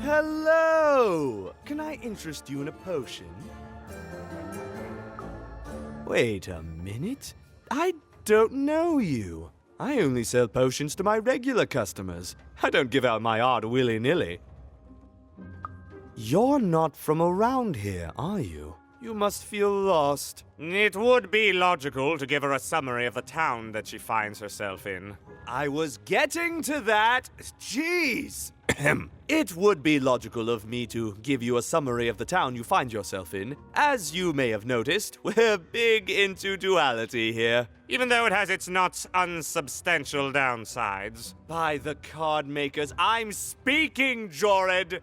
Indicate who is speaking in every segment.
Speaker 1: Hello! Can I interest you in a potion? Wait a minute. I don't know you. I only sell potions to my regular customers. I don't give out my art willy-nilly. You're not from around here, are you? You must feel lost.
Speaker 2: It would be logical to give her a summary of the town that she finds herself in.
Speaker 1: I was getting to that. Jeez! It would be logical of me to give you a summary of the town you find yourself in. As you may have noticed, we're big into duality here.
Speaker 2: Even though it has its not unsubstantial downsides.
Speaker 1: By the card makers, I'm speaking, Jorid!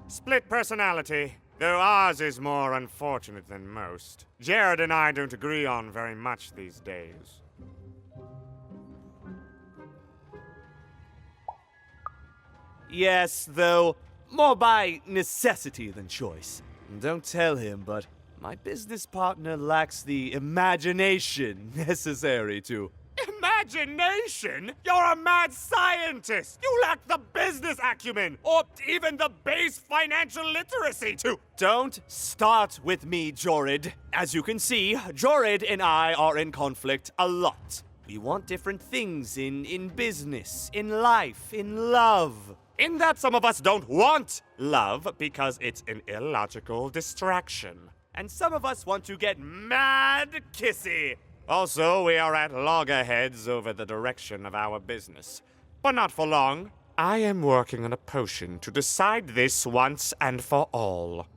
Speaker 2: Split personality, though ours is more unfortunate than most. Jared and I don't agree on very much these days.
Speaker 1: Yes, though, more by necessity than choice. Don't tell him, but my business partner lacks the imagination necessary to...
Speaker 2: Imagination? You're a mad scientist! You lack the business acumen, or even the base financial literacy to...
Speaker 1: Don't start with me, Jorid. As you can see, Jorid and I are in conflict a lot. We want different things in business, in life, in love.
Speaker 2: In that some of us don't want love because it's an illogical distraction.
Speaker 1: And some of us want to get mad kissy.
Speaker 2: Also, we are at loggerheads over the direction of our business. But not for long. I am working on a potion to decide this once and for all.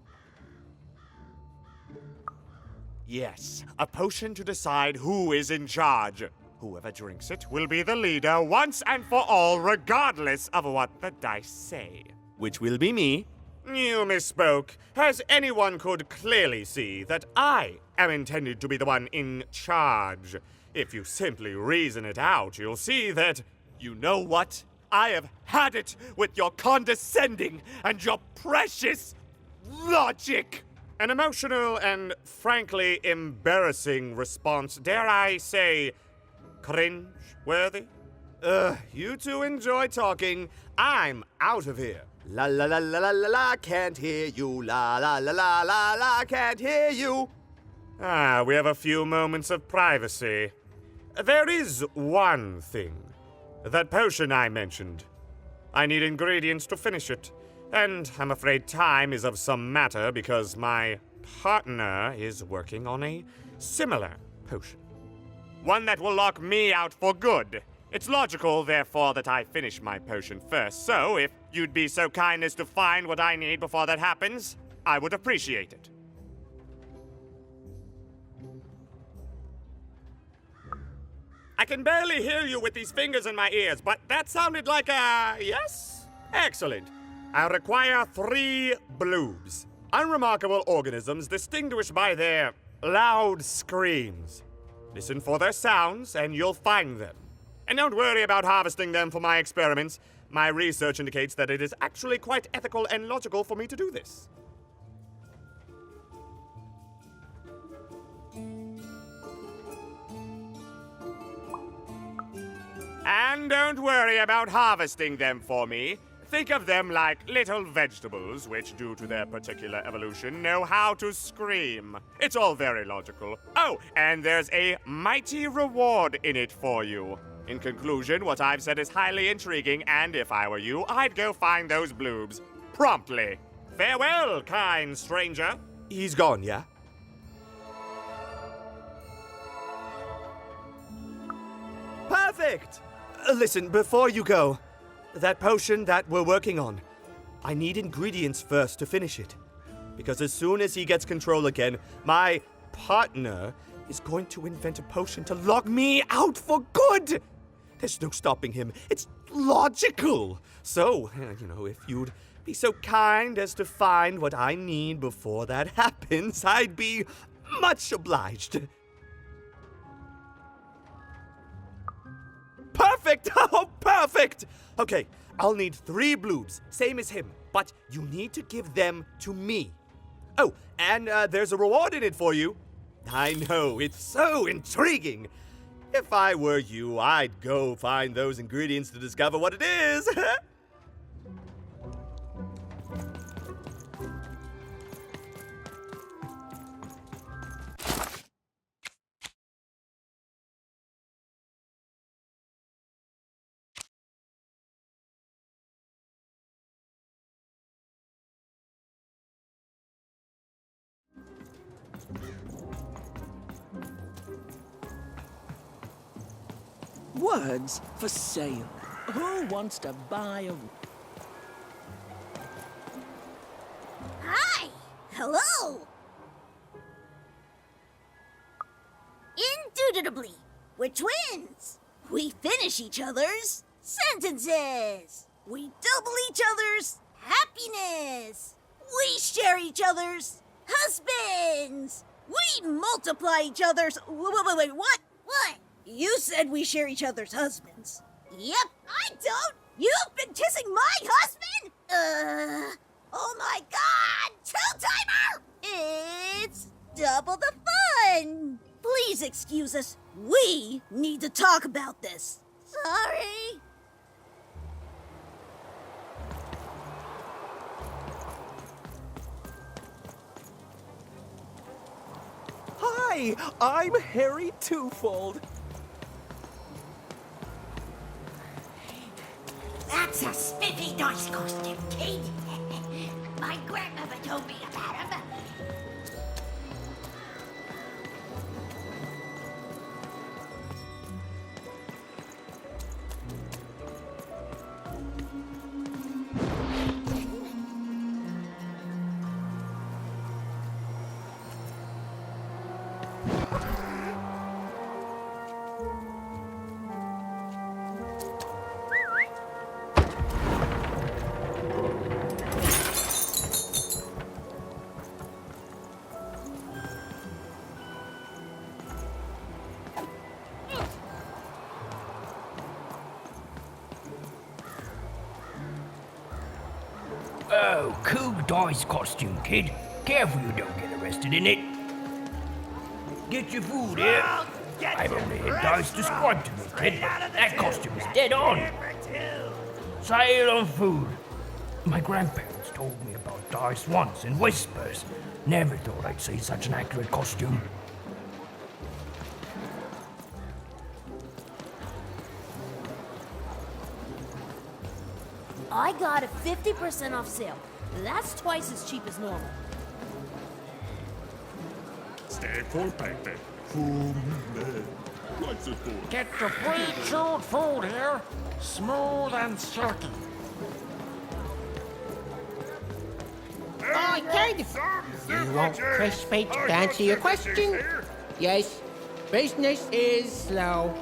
Speaker 2: Yes, a potion to decide who is in charge. Whoever drinks it will be the leader once and for all, regardless of what the dice say.
Speaker 1: Which will be me.
Speaker 2: You misspoke, as anyone could clearly see that I am intended to be the one in charge. If you simply reason it out, you'll see that...
Speaker 1: You know what? I have had it with your condescending and your precious logic.
Speaker 2: An emotional and frankly embarrassing response, dare I say, cringe-worthy?
Speaker 1: You two enjoy talking. I'm out of here. La la la la la la la, can't hear you. La la la la la la, can't hear you.
Speaker 2: We have a few moments of privacy. There is one thing. That potion I mentioned. I need ingredients to finish it. And I'm afraid time is of some matter because my partner is working on a similar potion. One that will lock me out for good. It's logical, therefore, that I finish my potion first, so if you'd be so kind as to find what I need before that happens, I would appreciate it. I can barely hear you with these fingers in my ears, but that sounded like a yes? Excellent. I require 3 bloobs. Unremarkable organisms distinguished by their loud screams. Listen for their sounds, and you'll find them. And don't worry about harvesting them for my experiments. My research indicates that it is actually quite ethical and logical for me to do this. And don't worry about harvesting them for me. Think of them like little vegetables, which, due to their particular evolution, know how to scream. It's all very logical. Oh, and there's a mighty reward in it for you. In conclusion, what I've said is highly intriguing, and if I were you, I'd go find those bloobs. Promptly. Farewell, kind stranger.
Speaker 1: He's gone, yeah? Perfect! Listen, before you go, that potion that we're working on, I need ingredients first to finish it. Because as soon as he gets control again, my partner is going to invent a potion to lock me out for good! There's no stopping him. It's logical. So, if you'd be so kind as to find what I need before that happens, I'd be much obliged. Perfect! Oh, perfect! Okay, I'll need 3 bloobs, same as him, but you need to give them to me. Oh, and there's a reward in it for you. I know, it's so intriguing. If I were you, I'd go find those ingredients to discover what it is.
Speaker 3: Words for sale. Who wants to buy a...
Speaker 4: Hi! Hello! Indubitably, we're twins. We finish each other's sentences. We double each other's happiness. We share each other's husbands. We multiply each other's... Wait, what? What? You said we share each other's husbands. Yep, I don't. You've been kissing my husband? Oh my God! Two-timer! It's double the fun. Please excuse us. We need to talk about this. Sorry.
Speaker 3: Hi, I'm Harry Twofold.
Speaker 4: That's a spiffy dice costume, kid. My grandmother told me about him.
Speaker 5: Oh, cool dice costume, kid. Careful you don't get arrested in it. Get your food here. I've only had dice described to me, kid, but that costume is dead on. Sail on food. My grandparents told me about dice once in whispers. Never thought I'd see such an accurate costume.
Speaker 6: I got a 50% off sale. That's twice as cheap as normal.
Speaker 7: Stay full, baby. What's it for?
Speaker 8: Get the free chilled food here, smooth and silky.
Speaker 9: Hi, kid. You want crispy to answer your question? Yes. Business is slow.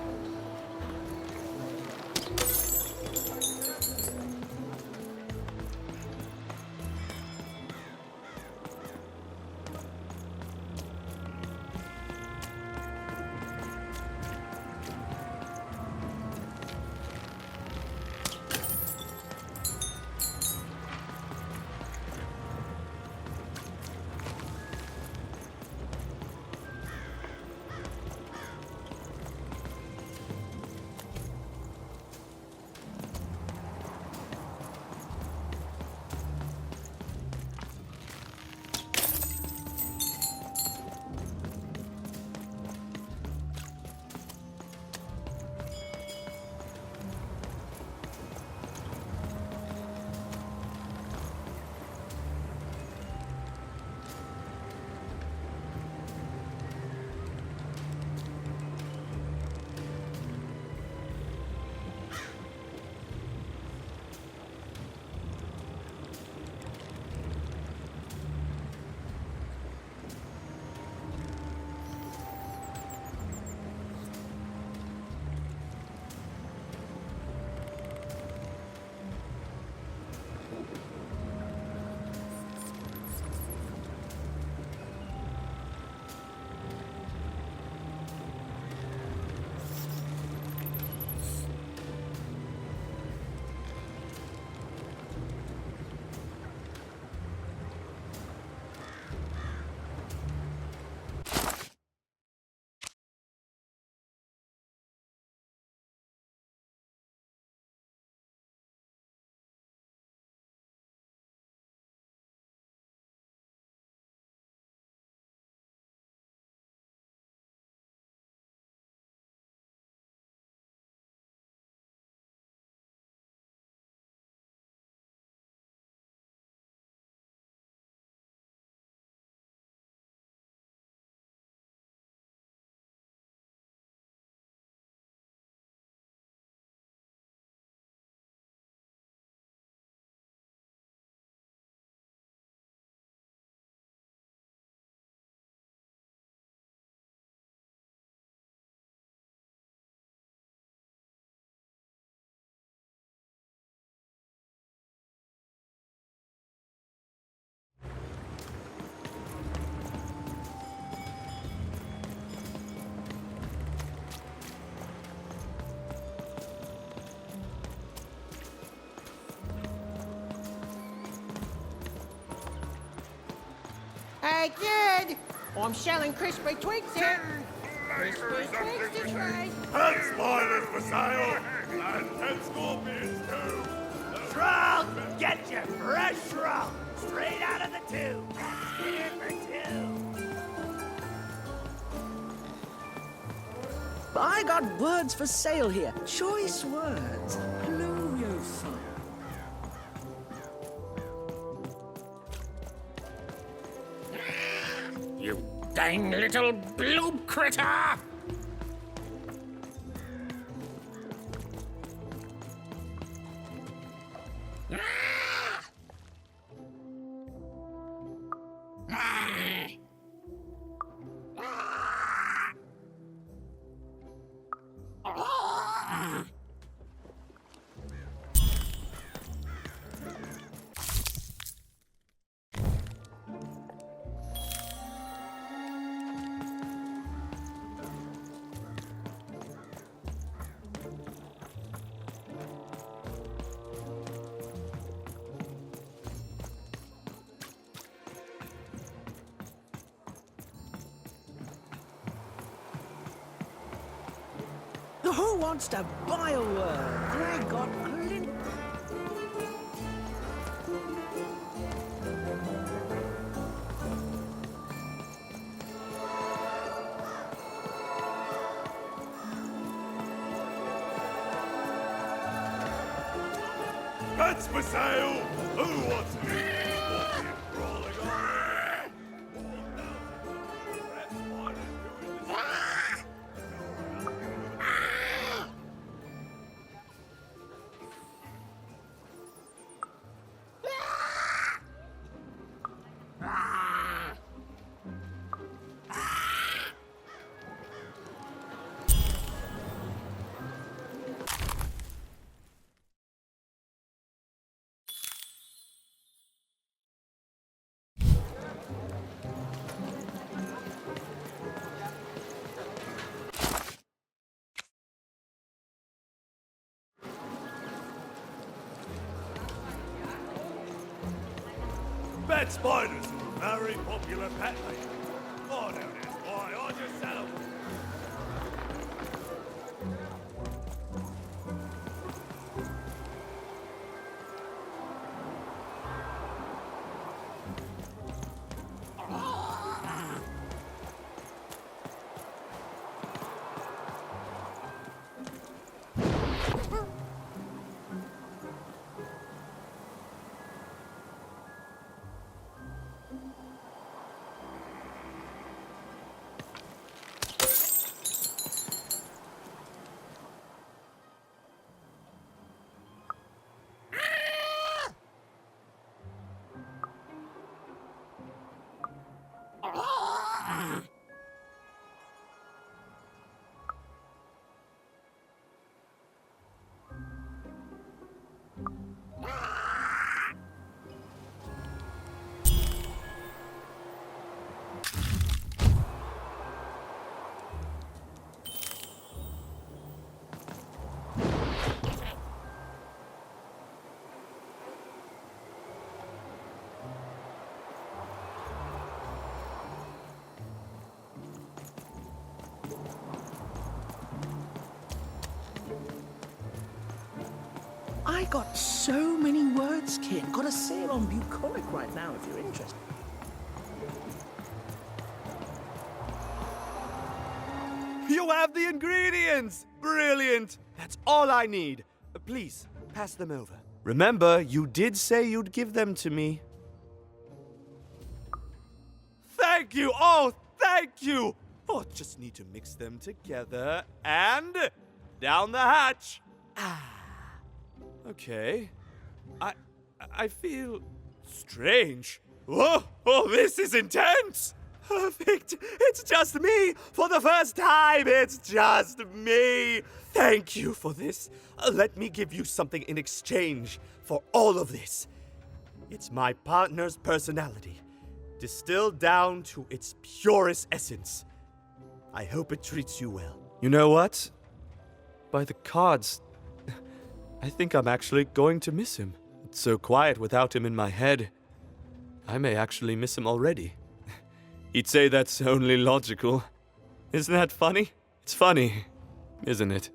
Speaker 9: Okay, good. I'm selling crispy twigs here. Crispy twigs to try.
Speaker 7: Pet spiders for sale! And pet scorpions too!
Speaker 10: Shrug! Get your fresh shrug! Straight out of the tube! Here for two!
Speaker 3: I got words for sale here. Choice words. Gloriosa.
Speaker 8: You dang little bloob critter!
Speaker 3: Who wants to buy a word? I got glint.
Speaker 7: Pets for sale! Who wants it? Crawling on. Pet spiders doing this. Pet spiders are a very popular pet lately. Oh, no, that's why I just sell them.
Speaker 3: I got so many words, kid. Got a sale on bucolic right now if you're interested.
Speaker 1: You have the ingredients! Brilliant! That's all I need. Please, pass them over. Remember, you did say you'd give them to me. Thank you! Oh, thank you! Oh, just need to mix them together and down the hatch. Okay. I feel strange. Whoa! Oh, this is intense! Perfect! It's just me! For the first time, it's just me! Thank you for this. Let me give you something in exchange for all of this. It's my partner's personality, distilled down to its purest essence. I hope it treats you well. You know what? By the cards, I think I'm actually going to miss him. It's so quiet without him in my head. I may actually miss him already. he'd say that's only logical. Isn't that funny? It's funny, isn't it?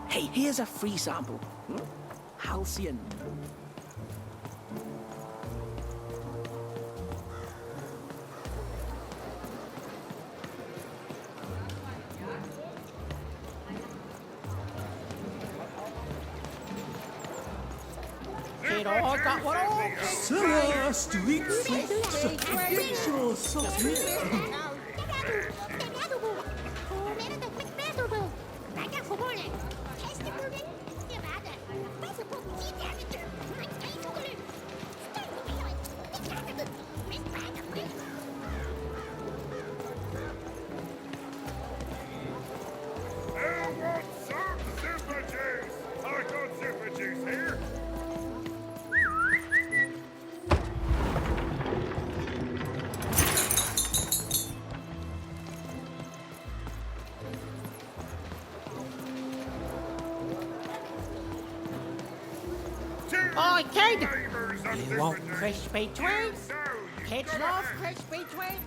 Speaker 3: Hey, here's a free sample. Halcyon.
Speaker 9: Kid, I got one all.
Speaker 3: Street sweets. Get your sauce.
Speaker 7: Who wants some super juice? I got super juice here.
Speaker 9: Oi, kid!
Speaker 7: Flavors of
Speaker 9: You
Speaker 7: super
Speaker 9: want
Speaker 7: juice.
Speaker 9: crispy twins?
Speaker 7: No, you
Speaker 9: Kids
Speaker 7: don't.
Speaker 9: love crispy twins.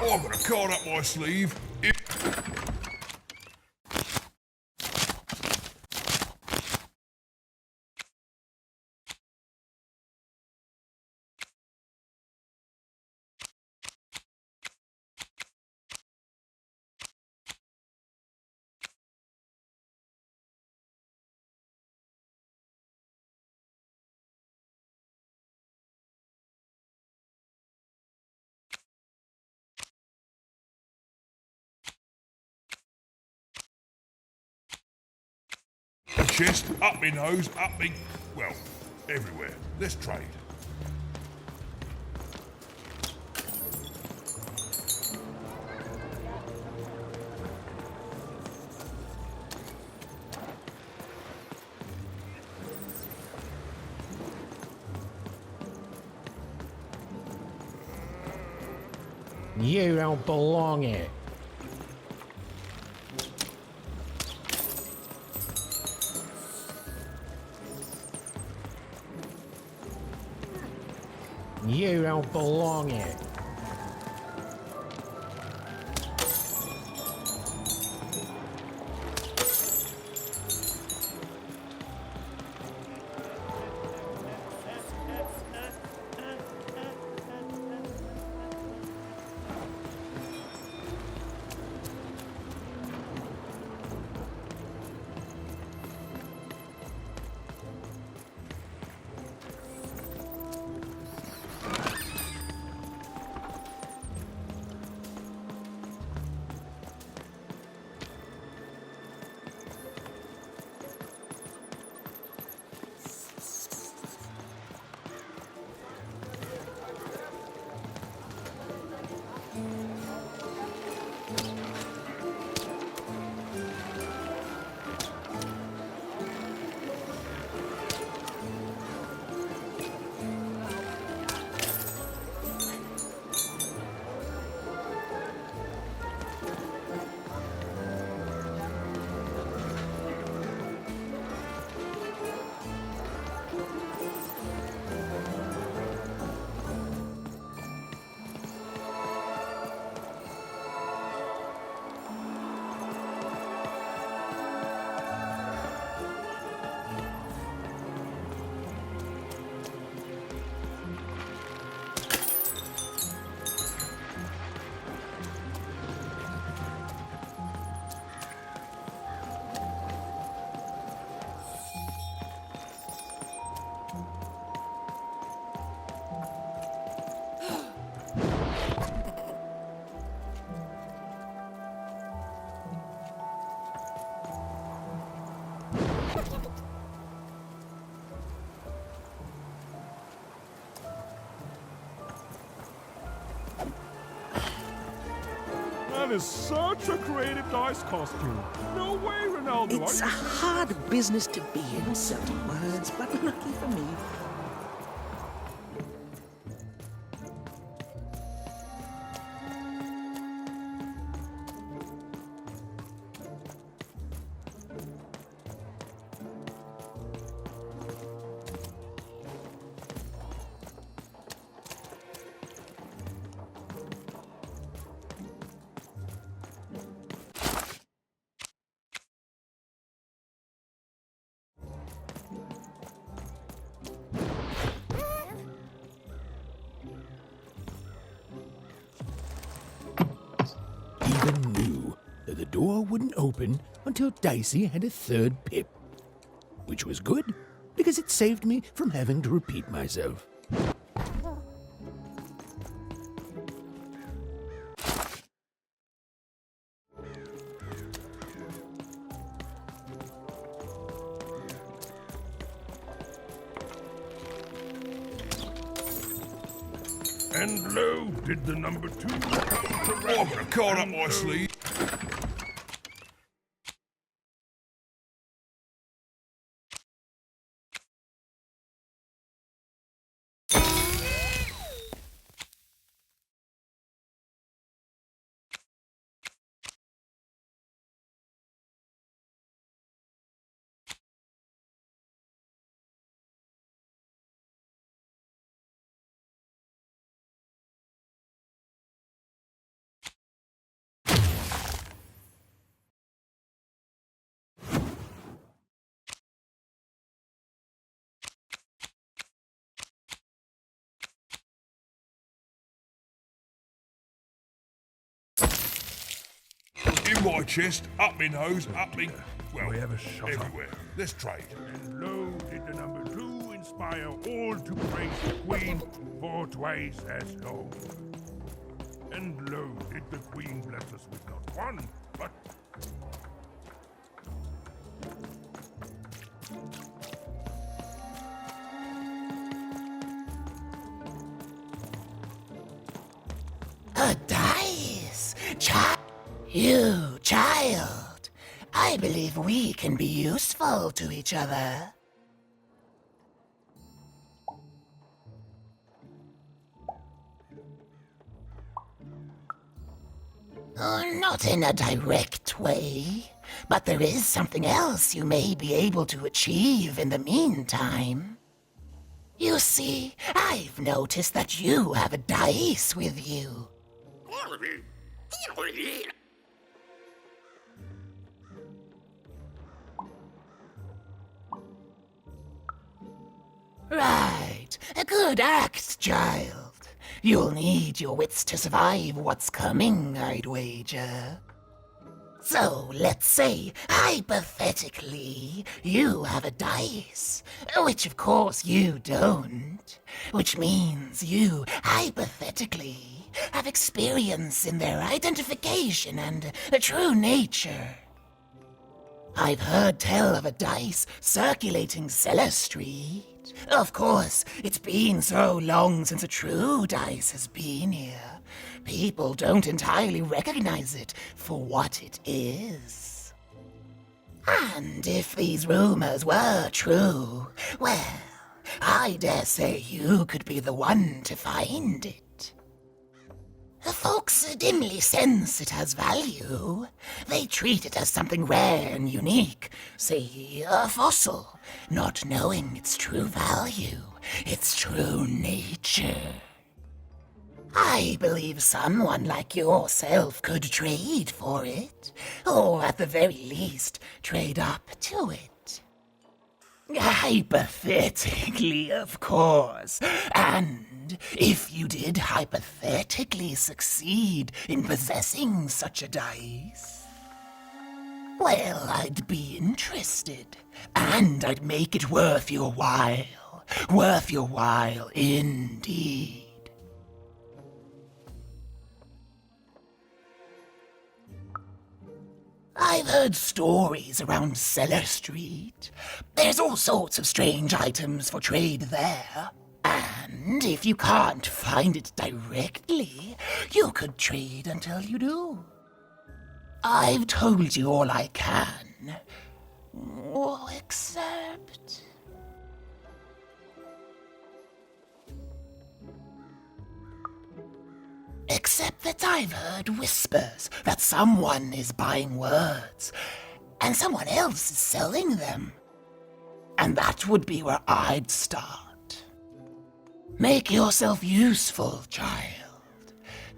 Speaker 7: I've got a card up my sleeve. Chest, up me nose, up me... well, everywhere. Let's trade.
Speaker 9: You don't belong here. You don't belong here.
Speaker 7: is such a creative dice costume. No way, Ronaldo.
Speaker 3: It's a hard business to be in, certain words, but lucky for me.
Speaker 11: Even knew that the door wouldn't open until Dicey had a third pip. Which was good, because it saved me from having to repeat myself.
Speaker 7: And lo, did the number 2 come to rest. I'm gonna call up my sleeve. In my chest, up my nose, up me. Well, we have a shot everywhere. Let's trade. And lo, did the number 2 inspire all to praise the Queen for twice as long. And lo, did the Queen bless us with not one, but
Speaker 9: A dice! You, child! I believe we can be useful to each other. Not in a direct way, but there is something else you may be able to achieve in the meantime. You see, I've noticed that you have a dice with you. Right, a good act, child. You'll need your wits to survive what's coming, I'd wager. So, let's say, hypothetically, you have a dice, which of course you don't, which means you, hypothetically, have experience in their identification and true nature. I've heard tell of a dice circulating Cellar Street. Of course, it's been so long since a true dice has been here. People don't entirely recognize it for what it is. And if these rumors were true, well, I dare say you could be the one to find it. Folks dimly sense it has value. They treat it as something rare and unique, say a fossil, not knowing its true value, its true nature. I believe someone like yourself could trade for it, or at the very least, trade up to it. Hypothetically, of course, and if you did hypothetically succeed in possessing such a dice, well, I'd be interested, and I'd make it worth your while indeed. I've heard stories around Cellar Street. There's all sorts of strange items for trade there. And if you can't find it directly, you could trade until you do. I've told you all I can. Oh, except... Except that I've heard whispers that someone is buying words, and someone else is selling them. And that would be where I'd start. Make yourself useful, child.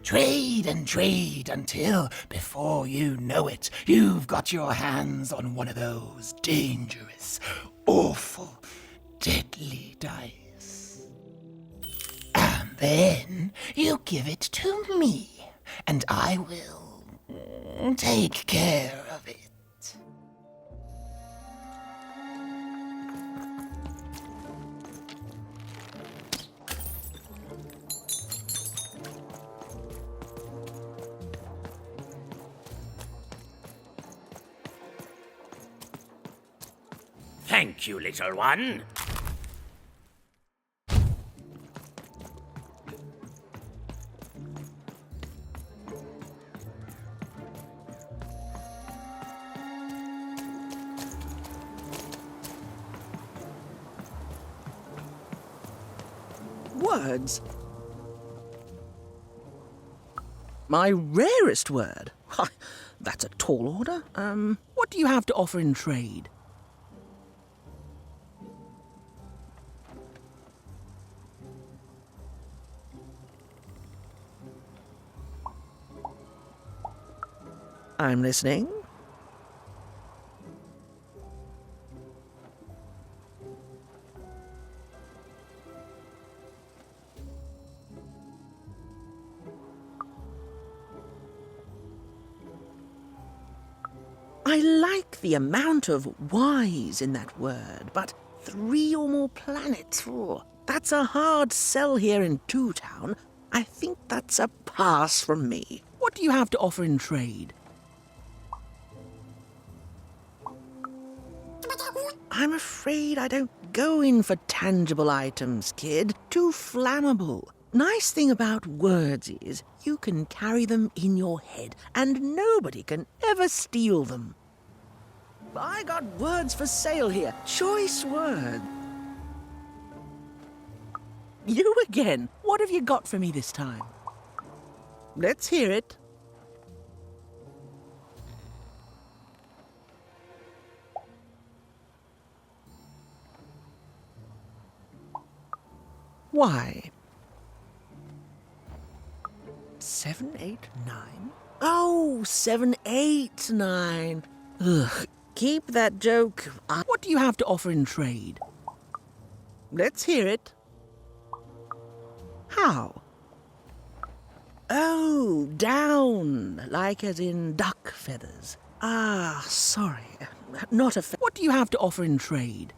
Speaker 9: Trade and trade until, before you know it, you've got your hands on one of those dangerous, awful, deadly dice. And then you give it to me, and I will take care of it.
Speaker 10: Thank you, little one.
Speaker 3: Words? My rarest word? Why, that's a tall order. What do you have to offer in trade? I'm listening. I like the amount of Y's in that word, but 3 or more planets, that's a hard sell here in Two Town. I think that's a pass from me. What do you have to offer in trade? I'm afraid I don't go in for tangible items, kid. Too flammable. Nice thing about words is you can carry them in your head, and nobody can ever steal them. I got words for sale here. Choice words. You again. What have you got for me this time? Let's hear it. Why? 7, 8, 9? Oh, 7, 8, 9. Ugh, keep that joke. What do you have to offer in trade? Let's hear it. How? Oh, down, like as in duck feathers. Ah, sorry, not a What do you have to offer in trade?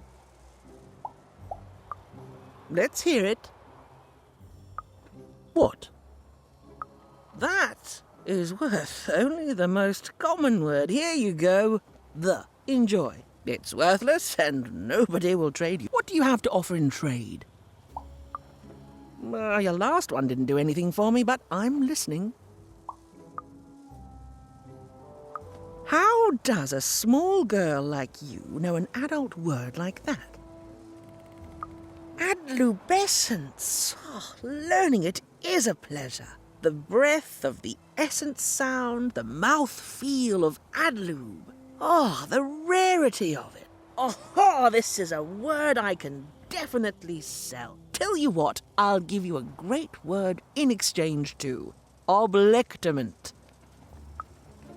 Speaker 3: Let's hear it. What? That is worth only the most common word. Here you go. The. Enjoy. It's worthless and nobody will trade you. What do you have to offer in trade? Your last one didn't do anything for me, but I'm listening. How does a small girl like you know an adult word like that? Adlubescence. Oh, learning it is a pleasure. The breath of the essence sound, the mouth feel of adlube. Oh, the rarity of it. Oh, this is a word I can definitely sell. Tell you what, I'll give you a great word in exchange too. Oblectament.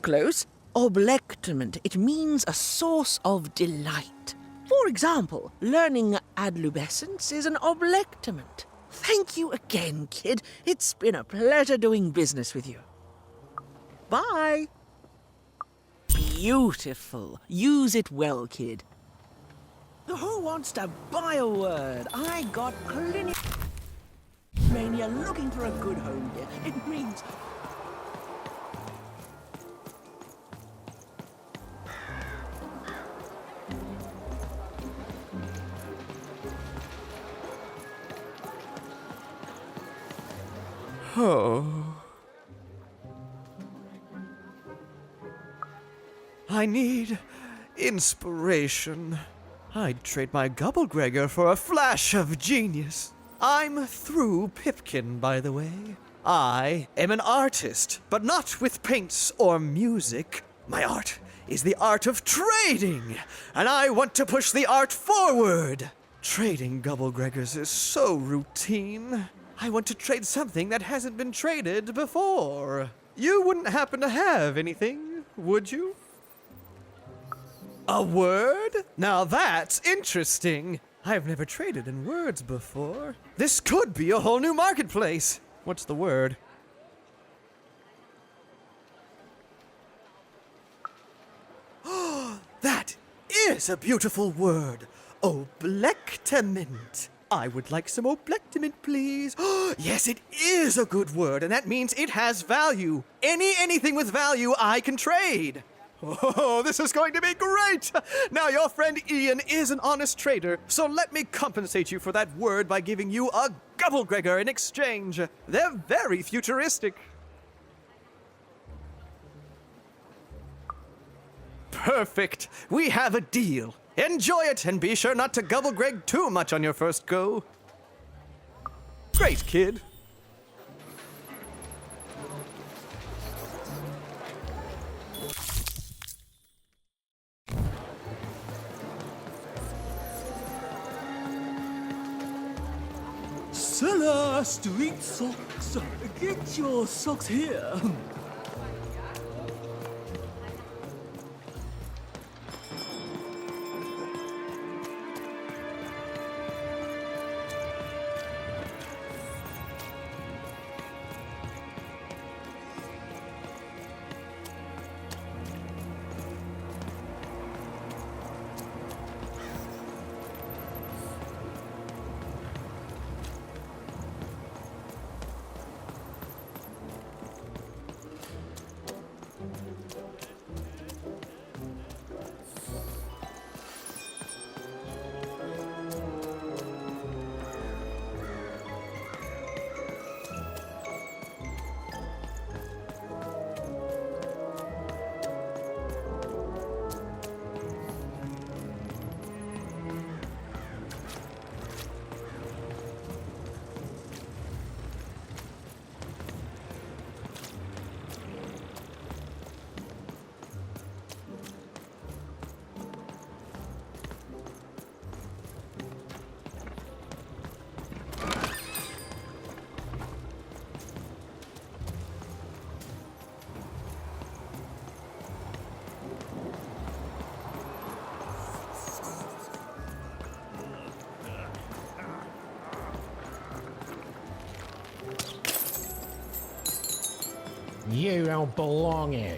Speaker 3: Close. Oblectament. It means a source of delight. For example, learning adlubescence is an oblectament. Thank you again, kid. It's been a pleasure doing business with you. Bye. Beautiful. Use it well, kid. Who wants to buy a word? I got clinic mania looking for a good home here. It means... Oh.
Speaker 12: I need inspiration. I'd trade my Gubblegregor for a flash of genius. I'm through Pipkin, by the way. I am an artist, but not with paints or music. My art is the art of trading, and I want to push the art forward. Trading Gubblegregors is so routine. I want to trade something that hasn't been traded before. You wouldn't happen to have anything, would you? A word? Now that's interesting. I've never traded in words before. This could be a whole new marketplace. What's the word? That is a beautiful word. Oblectament. I would like some oblectament, please. Yes, it is a good word, and that means it has value. Anything with value I can trade. Oh, this is going to be great! Now, your friend Ian is an honest trader, so let me compensate you for that word by giving you a Gubblegregor in exchange. They're very futuristic. Perfect. We have a deal. Enjoy it, and be sure not to Gubblegreg too much on your first go. Great, kid.
Speaker 13: Seller Street Socks. Get your socks here.
Speaker 5: You don't belong here.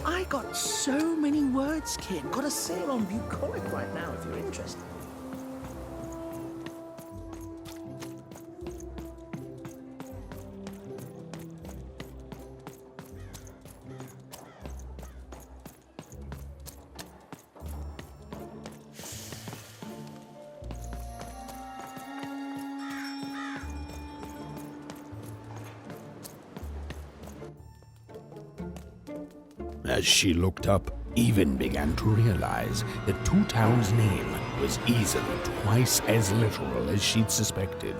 Speaker 3: I got so many words, kid. Got a sale on Bucolic right now if you're interested.
Speaker 11: As she looked up, Even began to realize that Two Town's name was easily twice as literal as she'd suspected.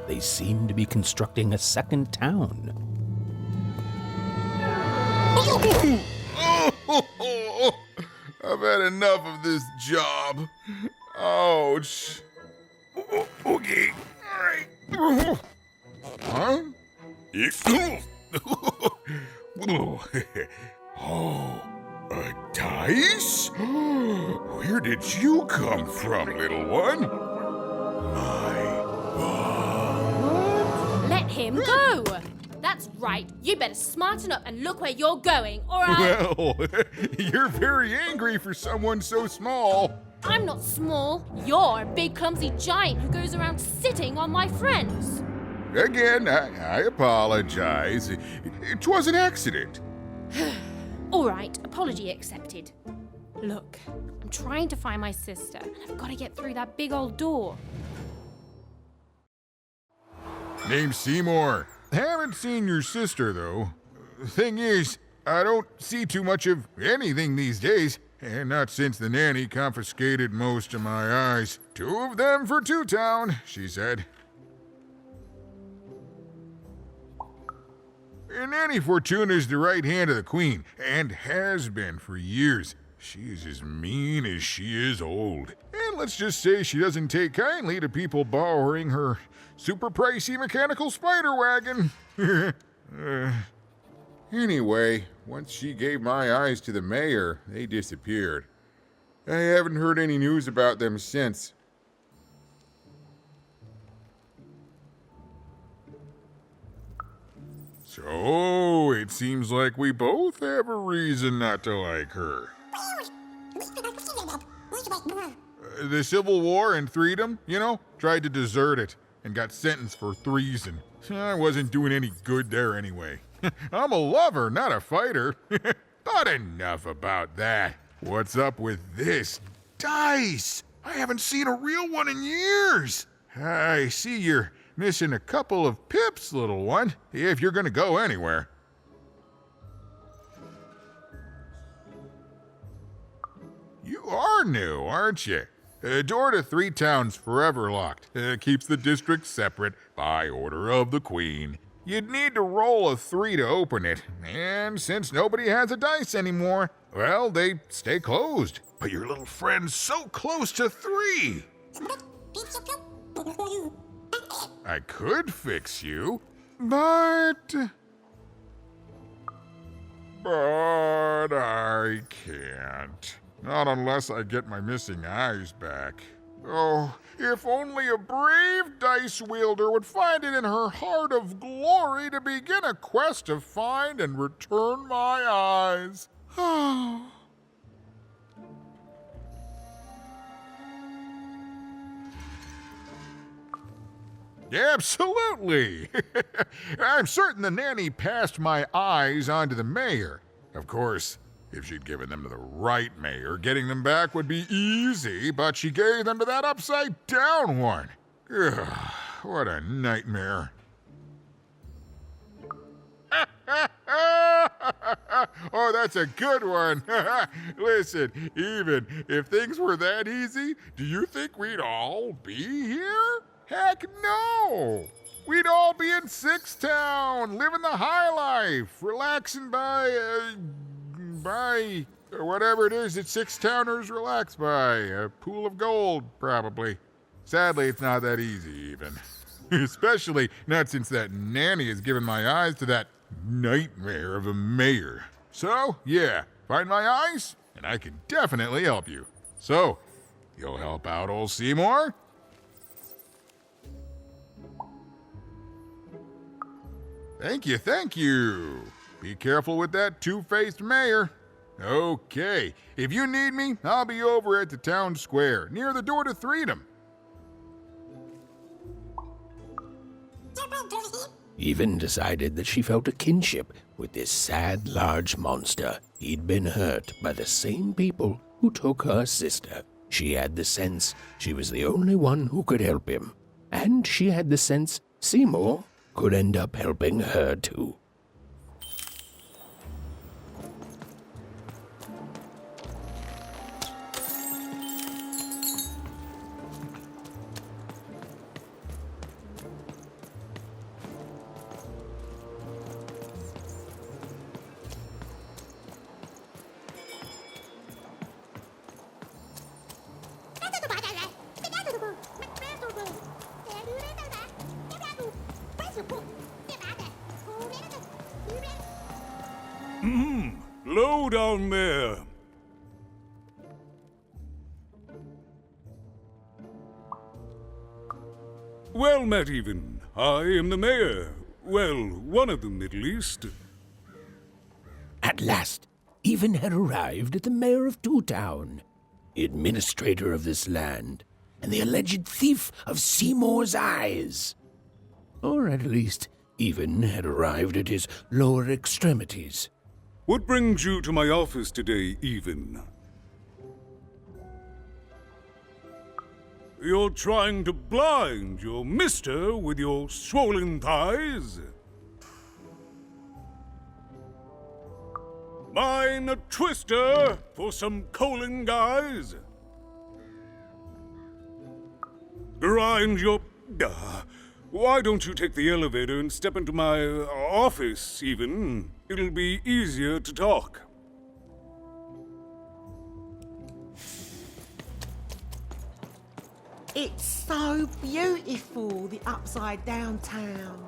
Speaker 11: They seemed to be constructing a second town.
Speaker 14: I've had enough of this job. Ouch. Okay. All right. Huh? Oh, a dice? Where did you come from, little one?
Speaker 6: Let him go! That's right. You better smarten up and look where you're going, alright?
Speaker 14: Well, you're very angry for someone so small.
Speaker 6: I'm not small. You're a big, clumsy giant who goes around sitting on my friends.
Speaker 14: Again, I apologize. It was an accident.
Speaker 6: Alright, apology accepted. Look, I'm trying to find my sister, and I've got to get through that big old door.
Speaker 14: Name's Seymour. Haven't seen your sister, though. Thing is, I don't see too much of anything these days, and not since the nanny confiscated most of my eyes. 2 of them for Two Town, she said. Nanny Fortuna's the right hand of the queen, and has been for years. She's as mean as she is old. And let's just say she doesn't take kindly to people borrowing her super pricey mechanical spider wagon. Anyway, once she gave my eyes to the mayor, they disappeared. I haven't heard any news about them since. So, it seems like we both have a reason not to like her. The Civil War and Freedom, tried to desert it and got sentenced for treason. I wasn't doing any good there anyway. I'm a lover, not a fighter. But enough about that. What's up with this dice? I haven't seen a real one in years. I see you're missing a couple of pips, little one, if you're gonna go anywhere. You are new, aren't you? Door to Three Towns forever locked. Keeps the district separate by order of the Queen. You'd need to roll a 3 to open it, and since nobody has a dice anymore, well, they stay closed. But your little friend's so close to 3. I could fix you, but I can't. Not unless I get my missing eyes back. Oh, if only a brave dice wielder would find it in her heart of glory to begin a quest to find and return my eyes. Absolutely! I'm certain the nanny passed my eyes on to the mayor. Of course, if she'd given them to the right mayor, getting them back would be easy, but she gave them to that upside-down one. Ugh, what a nightmare. Oh, that's a good one. Listen, even if things were that easy, do you think we'd all be here? Heck no! We'd all be in Six Town, living the high life, relaxing by whatever it is that Six Towners relax by. A pool of gold, probably. Sadly, it's not that easy, even. Especially not since that nanny has given my eyes to that nightmare of a mayor. So, yeah, find my eyes, and I can definitely help you. So, you'll help out old Seymour? Thank you, thank you. Be careful with that two-faced mayor. Okay, if you need me, I'll be over at the town square, near the door to Freedom.
Speaker 11: Even decided that she felt a kinship with this sad, large monster. He'd been hurt by the same people who took her sister. She had the sense she was the only one who could help him. And she had the sense Seymour could end up helping her too.
Speaker 7: Hello down there. Well met, even. I am the mayor. Well, one of them, at least.
Speaker 11: At last, Even had arrived at the mayor of Two Town, the administrator of this land, and the alleged thief of Seymour's eyes. Or at least, Even had arrived at his lower extremities.
Speaker 7: What brings you to my office today, Even? You're trying to blind your mister with your swollen thighs? Mine a twister for some colon guys? Grind your... why don't you take the elevator and step into my office, Even? It'll be easier to talk.
Speaker 15: It's so beautiful, the upside down town.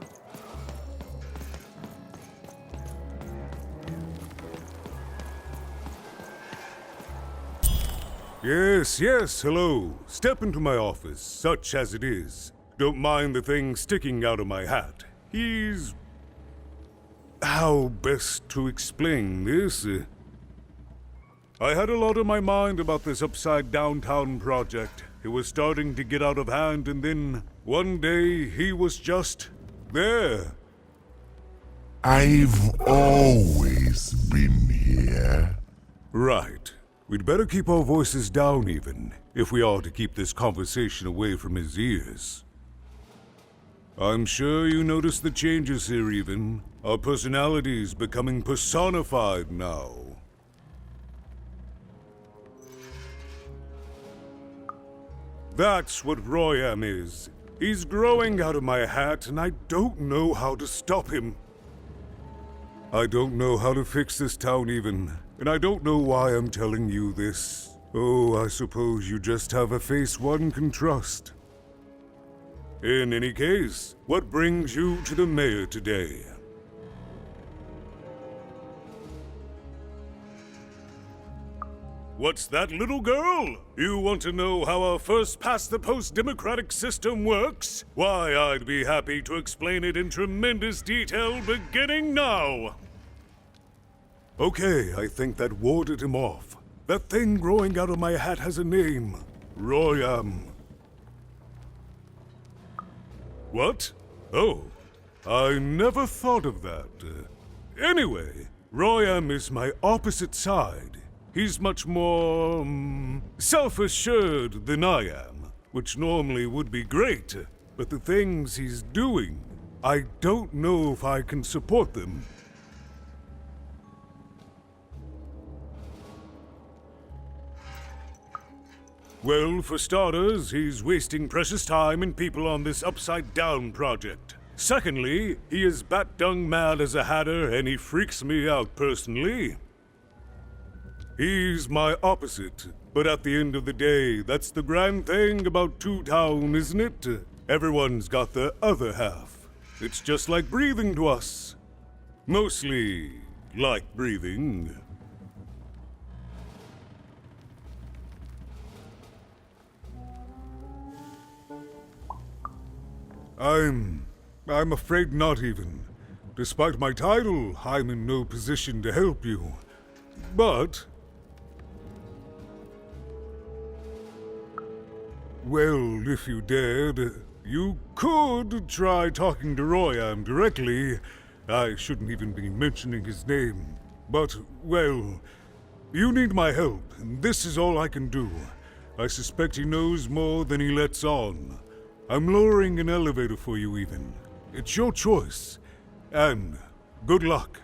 Speaker 7: Yes, yes, hello. Step into my office, such as it is. Don't mind the thing sticking out of my hat. He's... how best to explain this? I had a lot on my mind about this upside downtown project. It was starting to get out of hand, and then one day he was just there.
Speaker 16: I've always been here.
Speaker 7: Right. We'd better keep our voices down, Even, if we are to keep this conversation away from his ears. I'm sure you noticed the changes here, Even. Our personalities becoming personified now. That's what Royam is. He's growing out of my hat, and I don't know how to stop him. I don't know how to fix this town, Even, and I don't know why I'm telling you this. Oh, I suppose you just have a face one can trust. In any case, what brings you to the mayor today? What's that, little girl? You want to know how our first-past-the-post democratic system works? Why, I'd be happy to explain it in tremendous detail beginning now. Okay, I think that warded him off. That thing growing out of my hat has a name. Royam. What? Oh, I never thought of that. Anyway, Royam is my opposite side. He's much more, self-assured than I am, which normally would be great, but the things he's doing, I don't know if I can support them. Well, for starters, he's wasting precious time and people on this upside-down project. Secondly, he is bat-dung mad as a hatter, and he freaks me out personally. He's my opposite, but at the end of the day, that's the grand thing about Two Town, isn't it? Everyone's got their other half. It's just like breathing to us. Mostly like breathing. I'm afraid not, Even. Despite my title, I'm in no position to help you. But... well, if you dared, you could try talking to Royam directly. I shouldn't even be mentioning his name. But, well, you need my help, and this is all I can do. I suspect he knows more than he lets on. I'm lowering an elevator for you, Even. It's your choice. And good luck.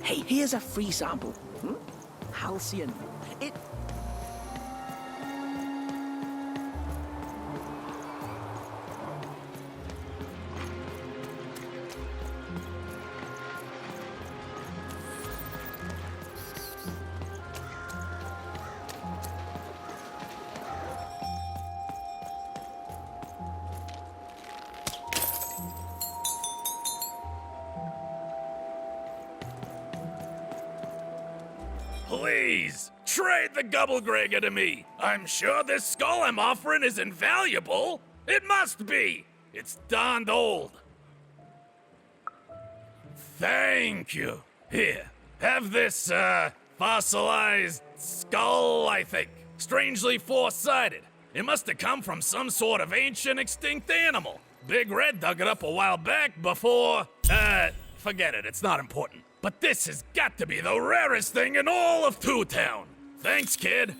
Speaker 3: Hey, here's a free sample. Halcyon. It...
Speaker 17: Please, trade the Gubblegregger to me. I'm sure this skull I'm offering is invaluable. It must be. It's darned old. Thank you. Here, have this, fossilized skull, I think. Strangely four-sided. It must have come from some sort of ancient extinct animal. Big Red dug it up a while back before, forget it, it's not important. But this has got to be the rarest thing in all of Two Town. Thanks, kid.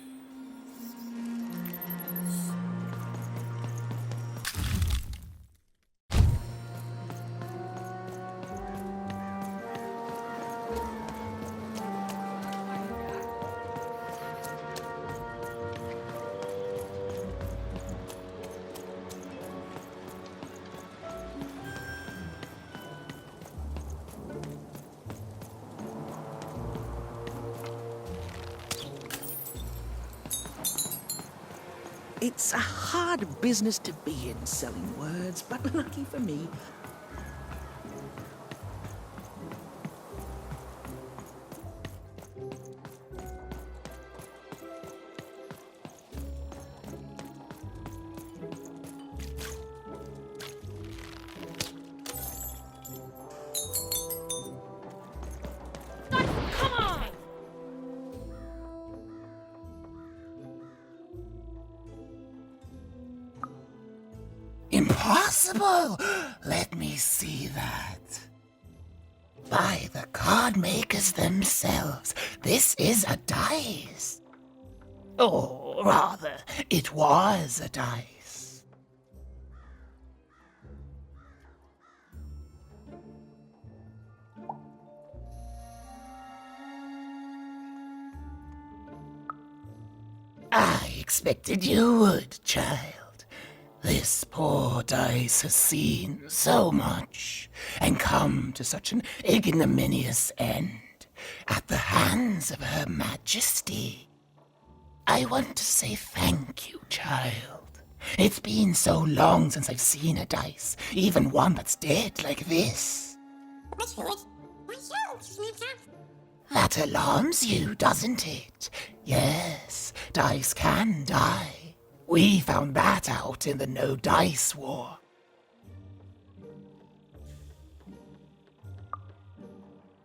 Speaker 3: It's a hard business to be in, selling words, but lucky for me,
Speaker 6: Come on!
Speaker 9: Impossible! Let me see that. By the card makers themselves, this is a dice. Or rather, it was a dice. I expected you would, child. This poor dice has seen so much and come to such an ignominious end at the hands of Her Majesty. I want to say thank you, child. It's been so long since I've seen a dice, even one that's dead like this. That alarms you, doesn't it? Yes, dice can die. We found that out in the No Dice War.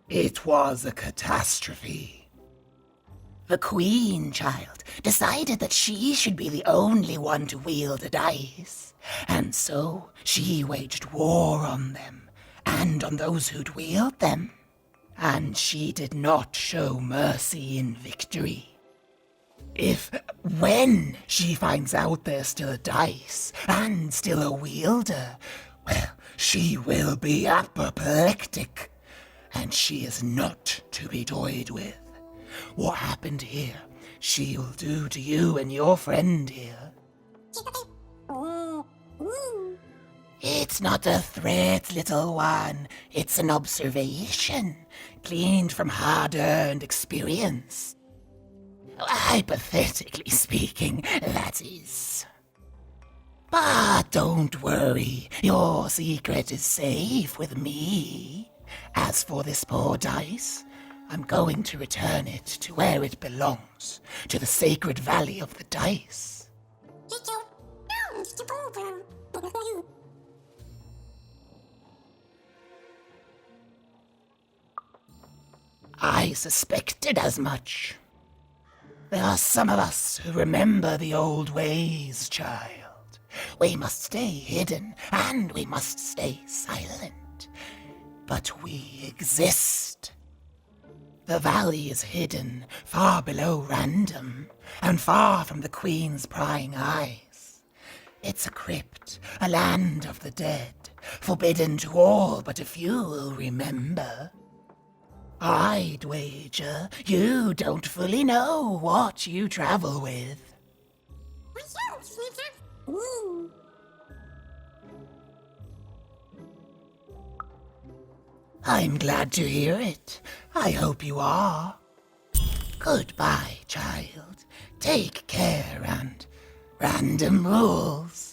Speaker 9: It was a catastrophe. The Queen, child, decided that she should be the only one to wield a dice, and so she waged war on them, and on those who'd wield them. And she did not show mercy in victory. When she finds out there's still a dice, and still a wielder, well, she will be apoplectic, and she is not to be toyed with. What happened here, she'll do to you and your friend here. It's not a threat, little one. It's an observation, gleaned from hard-earned experience. Hypothetically speaking, that is. But don't worry, your secret is safe with me. As for this poor dice, I'm going to return it to where it belongs, to the sacred valley of the dice. I suspected as much. There are some of us who remember the old ways, child. We must stay hidden, and we must stay silent. But we exist. The valley is hidden far below random, and far from the Queen's prying eyes. It's a crypt, a land of the dead, forbidden to all but a few will remember. I'd wager you don't fully know what you travel with. I'm glad to hear it. I hope you are. Goodbye, child. Take care and random rules.